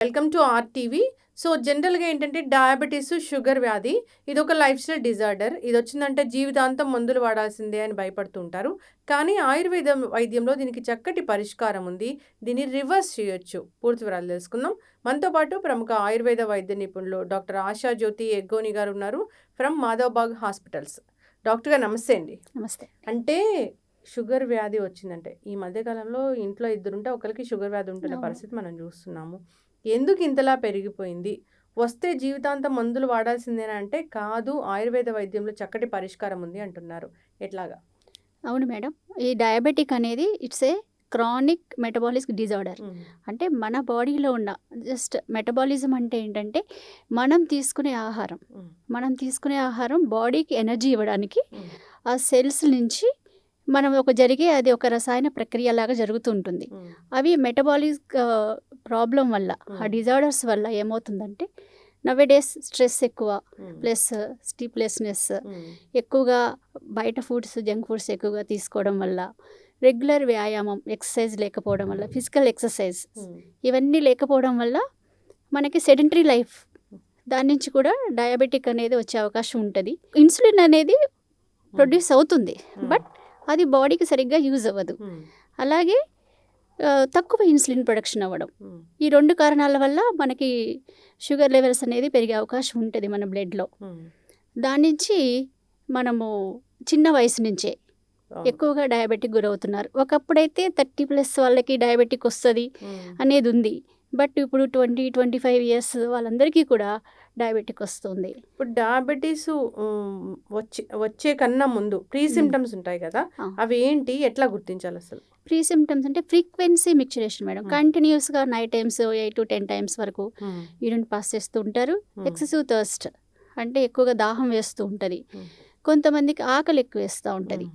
Welcome to RTV. So జనరల్గా ఏంటంటే diabetes, sugar వ్యాధి ఇది ఒక లైఫ్ స్టైల్ డిజార్డర్. ఇది వచ్చిందంటే జీవితాంతం మందులు వాడాల్సిందే అని భయపడుతుంటారు. కానీ వైద్యంలో దీనికి చక్కటి పరిష్కారం ఉంది. దీన్ని రివర్స్ చేయొచ్చు. పూర్తి వివరాలు తెలుసుకుందాం. మనతో పాటు ప్రముఖ ఆయుర్వేద వైద్య నిపుణులు డాక్టర్ ఆశా జ్యోతి ఎగ్గోని గారు ఉన్నారు ఫ్రమ్ మాధవబాగ్ హాస్పిటల్స్. డాక్టర్ గారు నమస్తే అండి. నమస్తే. అంటే షుగర్ వ్యాధి వచ్చిందంటే ఈ మధ్యకాలంలో ఇంట్లో ఇద్దరుంటే ఒకరికి షుగర్ వ్యాధి ఉంటున్న పరిస్థితి మనం చూస్తున్నాము. ఎందుకు ఇంతలా పెరిగిపోయింది? వస్తే జీవితాంతం మందులు వాడాల్సిందేనా అంటే కాదు, ఆయుర్వేద వైద్యంలో చక్కటి పరిష్కారం ఉంది అంటున్నారు. ఎట్లాగా? అవును మేడం. ఈ డయాబెటిక్ అనేది it's a chronic metabolic disorder. అంటే మన బాడీలో ఉన్న జస్ట్ మెటబాలిజం అంటే ఏంటంటే మనం తీసుకునే ఆహారం బాడీకి ఎనర్జీ ఇవ్వడానికి ఆ సెల్స్ నుంచి మనం అది ఒక రసాయన ప్రక్రియ లాగా జరుగుతూ ఉంటుంది. అవి మెటబాలిక్ ప్రాబ్లం వల్ల, ఆ డిజార్డర్స్ వల్ల ఏమవుతుందంటే నవేడేస్ స్ట్రెస్ ఎక్కువ, ప్లస్ స్లీప్లెస్నెస్, ఎక్కువగా బయట ఫుడ్స్, జంక్ ఫుడ్స్ ఎక్కువగా తీసుకోవడం వల్ల, రెగ్యులర్ వ్యాయామం ఎక్సర్సైజ్ లేకపోవడం వల్ల, ఫిజికల్ ఎక్సర్సైజ్ ఇవన్నీ లేకపోవడం వల్ల మనకి సెడెంటరీ లైఫ్, దాని నుంచి కూడా డయాబెటిక్ అనేది వచ్చే అవకాశం ఉంటుంది. ఇన్సులిన్ అనేది ప్రొడ్యూస్ అవుతుంది, బట్ అది బాడీకి సరిగ్గా యూజ్ అవ్వదు. అలాగే తక్కువ ఇన్సులిన్ ప్రొడక్షన్ అవ్వడం, ఈ రెండు కారణాల వల్ల మనకి షుగర్ లెవెల్స్ అనేది పెరిగే అవకాశం ఉంటుంది మన బ్లడ్లో. దాని నుంచి మనము చిన్న వయసు నుంచే ఎక్కువగా డయాబెటిక్ గురవుతున్నారు. ఒకప్పుడైతే 30+ వాళ్ళకి డయాబెటిక్ వస్తుంది అనేది ఉంది, బట్ ఇప్పుడు 20-25 ఇయర్స్ వాళ్ళందరికీ కూడా డయాబెటిక్ వస్తుంది. ఇప్పుడు డయాబెటీస్ వచ్చే కన్నా ముందు ప్రీ సిమ్టమ్స్ ఉంటాయి కదా, అవి ఏంటి, ఎట్లా గుర్తించాలి అసలు? ప్రీ సిమ్టమ్స్ అంటే ఫ్రీక్వెన్సీ మిక్చురేషన్ మేడం. కంటిన్యూస్గా నైట్ టైమ్స్ 8 to 10 times వరకు యూరిన్ పాస్ చేస్తూ ఉంటారు. ఎక్సెసివ్ థర్స్ట్ అంటే ఎక్కువగా దాహం వేస్తూ ఉంటుంది. కొంతమందికి ఆకలి ఎక్కువ వేస్తూ ఉంటుంది,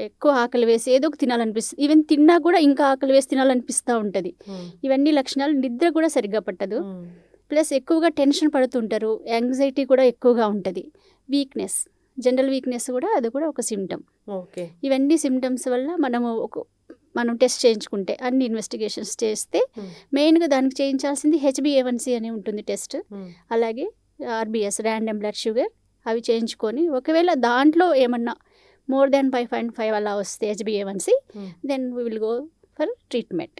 ఎక్కువ ఆకలి వేసి ఏదో ఒక తినాలనిపిస్తుంది. ఈవెన్ తిన్నా కూడా ఇంకా ఆకలి వేసి తినాలనిపిస్తూ ఉంటుంది. ఇవన్నీ లక్షణాలు. నిద్ర కూడా సరిగ్గా పట్టదు, ప్లస్ ఎక్కువగా టెన్షన్ పడుతుంటారు, యాంగ్జైటీ కూడా ఎక్కువగా ఉంటుంది, వీక్నెస్, జనరల్ వీక్నెస్ కూడా అది కూడా ఒక సిమ్టమ్. ఇవన్నీ సిమ్టమ్స్ వల్ల మనం టెస్ట్ చేయించుకుంటే, అన్ని ఇన్వెస్టిగేషన్స్ చేస్తే మెయిన్గా దానికి చేయించాల్సింది HbA1c అని ఉంటుంది టెస్ట్, అలాగే RBS ర్యాండమ్ బ్లడ్ షుగర్, అవి చేయించుకొని ఒకవేళ దాంట్లో ఏమన్నా more than 5.5 అలా వస్తే HbA1c, then we will go for treatment.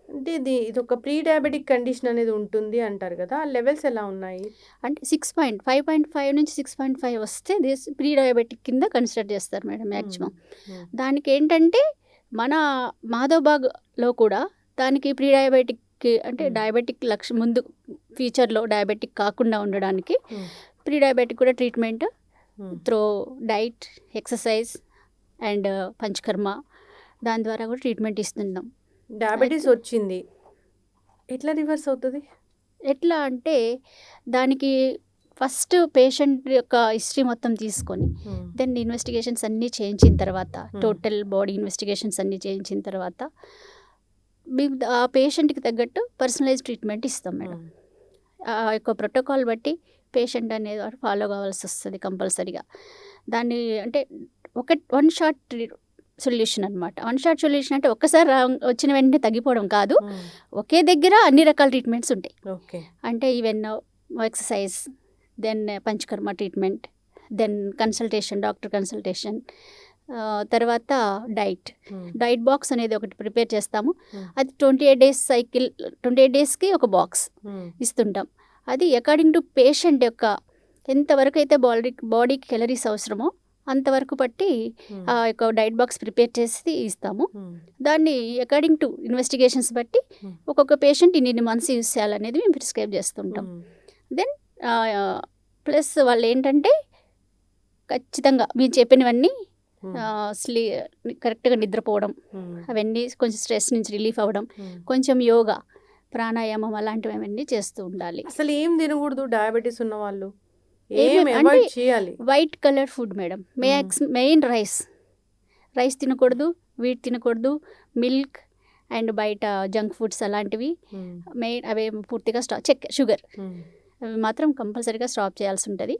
అంటే ఇది ఒక ప్రీ డయాబెటిక్ కండిషన్ అనేది ఉంటుంది అంటారు కదా, లెవెల్స్ ఎలా ఉన్నాయి? అంటే 5.5 నుంచి 6.5 వస్తే ప్రీ డయాబెటిక్ కింద కన్సిడర్ చేస్తారు మేడం మ్యాక్సిమం. దానికి ఏంటంటే మన మాధవబాగ్లో కూడా దానికి ప్రీ డయాబెటిక్ అంటే డయాబెటిక్ ముందు ఫ్యూచర్లో డయాబెటిక్ కాకుండా ఉండడానికి ప్రీ డయాబెటిక్ కూడా treatment through diet, exercise and panchakarma, దాని ద్వారా కూడా ట్రీట్మెంట్ ఇస్తున్నాం. డయాబెటీస్ వచ్చింది, ఎట్లా రివర్స్ అవుతుంది? ఎట్లా అంటే దానికి ఫస్ట్ పేషెంట్ యొక్క హిస్టరీ మొత్తం తీసుకొని దెన్ ఇన్వెస్టిగేషన్స్ అన్నీ చేయించిన తర్వాత, టోటల్ బాడీ ఇన్వెస్టిగేషన్స్ అన్నీ చేయించిన తర్వాత ఆ పేషెంట్కి తగ్గట్టు పర్సనలైజ్ ట్రీట్మెంట్ ఇస్తాం మేడం. ఆ యొక్క ప్రోటోకాల్ బట్టి పేషెంట్ అనేది ఫాలో కావాల్సి వస్తుంది కంపల్సరీగా. దాన్ని అంటే వన్ షాట్ సొల్యూషన్ అనమాట. వన్ షాట్ సొల్యూషన్ అంటే ఒక్కసారి వచ్చిన వెంటనే తగ్గిపోవడం కాదు, ఒకే దగ్గర అన్ని రకాల ట్రీట్మెంట్స్ ఉంటాయి. అంటే even exercise, then Panchakarma treatment, then consultation, doctor consultation, తర్వాత డైట్ బాక్స్ అనేది ఒకటి ప్రిపేర్ చేస్తాము. అది 28 days సైకిల్, 28 daysకి ఒక బాక్స్ ఇస్తుంటాం. అది అకార్డింగ్ టు పేషెంట్ యొక్క ఎంతవరకు అయితే బాడీకి క్యాలరీస్ అవసరమో అంతవరకు బట్టి ఆ యొక్క డైట్ బాక్స్ ప్రిపేర్ చేసి ఇస్తాము. దాన్ని అకార్డింగ్ టు ఇన్వెస్టిగేషన్స్ బట్టి ఒక్కొక్క పేషెంట్ ఇన్ని మంత్స్ యూజ్ చేయాలనేది మేము ప్రిస్క్రైబ్ చేస్తుంటాం. దెన్ ప్లస్ వాళ్ళు ఏంటంటే ఖచ్చితంగా మీరు చెప్పినవన్నీ కరెక్ట్గా నిద్రపోవడం, అవన్నీ కొంచెం స్ట్రెస్ నుంచి రిలీఫ్ అవ్వడం, కొంచెం యోగా, ప్రాణాయామం అలాంటివి అవన్నీ చేస్తూ ఉండాలి. అసలు ఏం తినకూడదు డయాబెటీస్ ఉన్న వాళ్ళు? White colour food madam, main rice తినకూడదు, వీట్ తినకూడదు, మిల్క్ అండ్ బయట జంక్ ఫుడ్స్ అలాంటివి మెయిన్, అవే పూర్తిగా షుగర్ అవి మాత్రం కంపల్సరీగా స్టాప్ చేయాల్సి ఉంటుంది.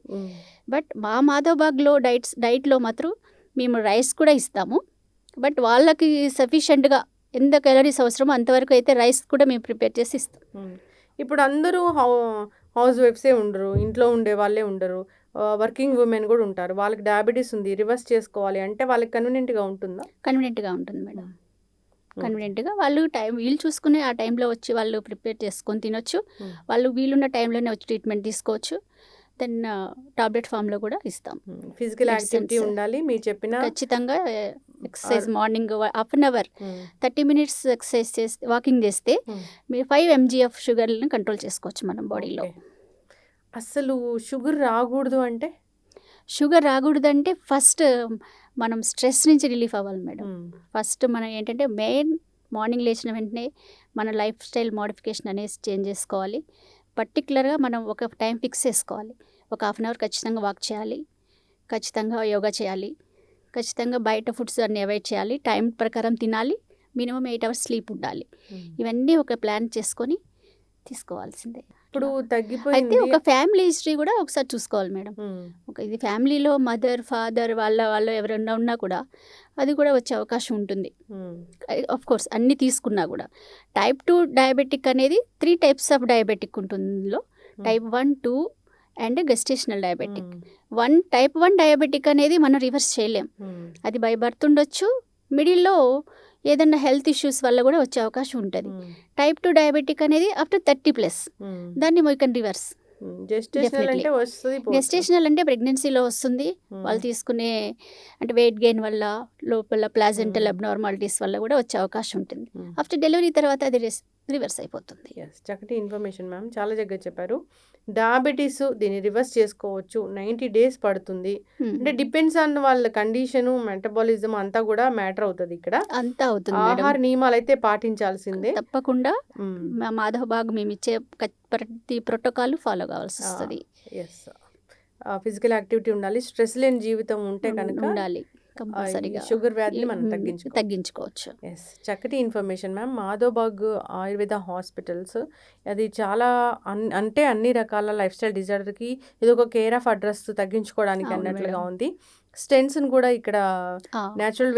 బట్ మా మాధవబాగ్లో డైట్లో మాత్రం మేము రైస్ కూడా ఇస్తాము, బట్ వాళ్ళకి సఫిషియెంట్గా ఎంత క్యాలరీస్ అవసరమో అంతవరకు అయితే రైస్ కూడా మేము ప్రిపేర్ చేసి ఇస్తాం. ఇప్పుడు అందరూ హౌస్ వైఫ్సే ఉండరు. ఇంట్లో ఉండే వాళ్ళే ఉండరు. వర్కింగ్ ఉమెన్ కూడా ఉంటారు. వాళ్ళకి డయాబెటీస్ ఉంది. రివర్స్ చేసుకోవాలి అంటే వాళ్ళకి కన్వీనియంట్‌గా ఉంటుందా? కన్వీనియంట్‌గా ఉంటుంది మేడం. ఓకే. కన్వీనియంట్‌గా వాళ్ళు వీళ్ళు చూసుకునే ఆ టైంలో వచ్చి వాళ్ళు ప్రిపేర్ చేసుకొని తినొచ్చు. వాళ్ళు వీలున్న టైంలోనే వచ్చి ట్రీట్మెంట్ తీసుకోవచ్చు. దెన్ టాబ్లెట్ ఫామ్‌లో కూడా ఇస్తాం. ఫిజికల్ యాక్టివిటీ మెడిసిన్స్ ఉండాలి. మీరు చెప్పిన ఖచ్చితంగా exercise morning half an hour 30 minutes exercise చేస్తే వాకింగ్ చేస్తే మీరు 5 mg ఆఫ్ షుగర్‌ని కంట్రోల్ చేసుకోవచ్చు మనం బాడీలో. ఓకే. అస్సలు షుగర్ రాకూడదు అంటే? షుగర్ రాకూడదంటే ఫస్ట్ మనం స్ట్రెస్ నుంచి రిలీఫ్ అవ్వాలి మేడం. ఫస్ట్ మనం ఏంటంటే మెయిన్ మార్నింగ్ లేచిన వెంటనే మన లైఫ్ స్టైల్ మోడిఫికేషన్ అనేది చేంజ్ చేసుకోవాలి. పర్టికులర్గా మనం ఒక టైం ఫిక్స్ చేసుకోవాలి. ఒక హాఫ్ అన్ అవర్ ఖచ్చితంగా వాక్ చేయాలి, ఖచ్చితంగా యోగా చేయాలి, ఖచ్చితంగా బయట ఫుడ్స్ అన్నీ అవాయిడ్ చేయాలి, టైం ప్రకారం తినాలి, మినిమం 8 hours స్లీప్ ఉండాలి. ఇవన్నీ ఒక ప్లాన్ చేసుకొని తీసుకోవాల్సిందే. ఇప్పుడు అయితే తగ్గిపోయింది. ఒక ఫ్యామిలీ హిస్టరీ కూడా ఒకసారి చూసుకోవాలి మేడం. ఇది ఫ్యామిలీలో మదర్ ఫాదర్ వాళ్ళు ఎవరైనా ఉన్నా కూడా అది కూడా వచ్చే అవకాశం ఉంటుంది. ఆఫ్ కోర్స్ అన్నీ తీసుకున్నా కూడా టైప్ 2 డయాబెటిక్ అనేది 3 types ఆఫ్ డయాబెటిక్ ఉంటుంది. ఇందులో type 1, 2 and gestational diabetic. Type 1 diabetic అనేది మనం రివర్స్ చేయలేం. అది బై బర్త్ ఉండొచ్చు, మిడిల్లో ఏదన్నా హెల్త్ ఇష్యూస్ వల్ల కూడా వచ్చే అవకాశం ఉంటుంది. టైప్ 2 డయాబెటిక్ అనేది ఆఫ్టర్ 30+, దాన్ని వీ కెన్ రివర్స్. గెస్టేషనల్ అంటే వస్తది పోతది. గెస్టేషనల్ అంటే ప్రెగ్నెన్సీలో వస్తుంది. వాళ్ళు తీసుకునే అంటే వెయిట్ గెయిన్ వల్ల, లోపల ప్లాజెంటల్ అబ్నార్మాలిటీస్ వల్ల కూడా వచ్చే అవకాశం ఉంటుంది. ఆఫ్టర్ డెలివరీ తర్వాత అది రివర్స్ అయిపోతుంది. చక్కటి ఇన్ఫర్మేషన్ మ్యామ్. చాలా చక్కగా చెప్పారు. డయాబెటీస్ దీన్ని రివర్స్ చేసుకోవచ్చు. 90 days పడుతుంది. అంటే డిపెండ్స్ ఆన్ వాళ్ళ కండిషను, మెటబాలిజం అంతా కూడా మ్యాటర్ అవుతుంది ఇక్కడ. అంతా అవుతుంది మేడం. ఆహార నియమాలు అయితే పాటించాల్సిందే. తప్పకుండా మాధవ బాగ్ మేము ఇచ్చే ప్రతి ప్రోటోకాల్ ఫాలో కావాల్సి వస్తుంది. ఫిజికల్ యాక్టివిటీ ఉండాలి. స్ట్రెస్ లేని జీవితం ఉంటే కనుక ఉండాలి కంపల్సరీగా. షుగర్ వ్యాధిని మనం తగ్గించుకోవచ్చు. చక్కటి ఇన్ఫర్మేషన్ మ్యామ్. మాధవబాగ్ ఆయుర్వేద హాస్పిటల్స్ అది చాలా అంటే అన్ని రకాల లైఫ్ స్టైల్ డిజార్డర్కి ఇది ఒక కేర్ ఆఫ్ అడ్రస్ తగ్గించుకోవడానికి అన్నట్లుగా ఉంది. స్టెన్స్ని కూడా ఇక్కడ న్యాచురల్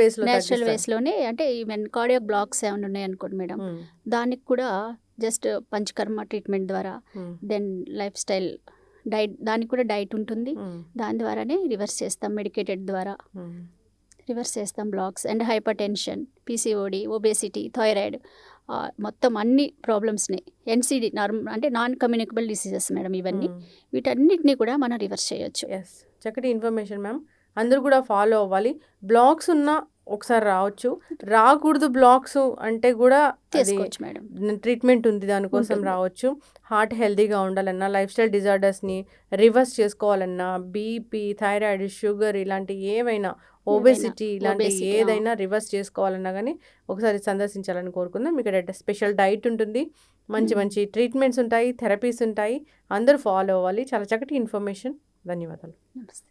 వేస్లోనే అంటే ఈవెన్ కార్డియాక్ బ్లాక్స్ ఏమైనా ఉన్నాయనుకోండి మేడం, దానికి కూడా జస్ట్ పంచకర్మ ట్రీట్మెంట్ ద్వారా, దెన్ లైఫ్ స్టైల్ డైట్, దానికి కూడా డైట్ ఉంటుంది, దాని ద్వారానే రివర్స్ చేస్తాం. మెడికేటెడ్ ద్వారా రివర్స్ చేస్తాం blocks and hyper tension, PCOD, obesity, thyroid, మొత్తం అన్ని ప్రాబ్లమ్స్ని, NCD అంటే నాన్ కమ్యూనికబుల్ డిసీజెస్ మేడం, ఇవన్నీ వీటన్నిటిని కూడా మనం రివర్స్ చేయొచ్చు. చక్కటి ఇన్ఫర్మేషన్ మ్యామ్. అందరూ కూడా ఫాలో అవ్వాలి. బ్లాక్స్ ఉన్నా ఒకసారి రావచ్చు, రాకూడదు బ్లాక్స్ అంటే కూడా తీసుకోవచ్చు మేడం. ట్రీట్మెంట్ ఉంది, దానికోసం రావచ్చు. హార్ట్ హెల్తీగా ఉండాలన్నా, లైఫ్ స్టైల్ డిజార్డర్స్ని రివర్స్ చేసుకోవాలన్నా, బీపీ, థైరాయిడ్, షుగర్ ఇలాంటి ఏవైనా, ఒబేసిటీ ఇలాంటి ఏదైనా రివర్స్ చేసుకోవాలన్నా కానీ ఒకసారి సందర్శించాలని కోరుకుందాం. ఇక్కడ స్పెషల్ డైట్ ఉంటుంది, మంచి మంచి ట్రీట్మెంట్స్ ఉంటాయి, థెరపీస్ ఉంటాయి. అందరూ ఫాలో అవ్వాలి. చాలా చక్కటి ఇన్ఫర్మేషన్. ధన్యవాదాలు. నమస్తే.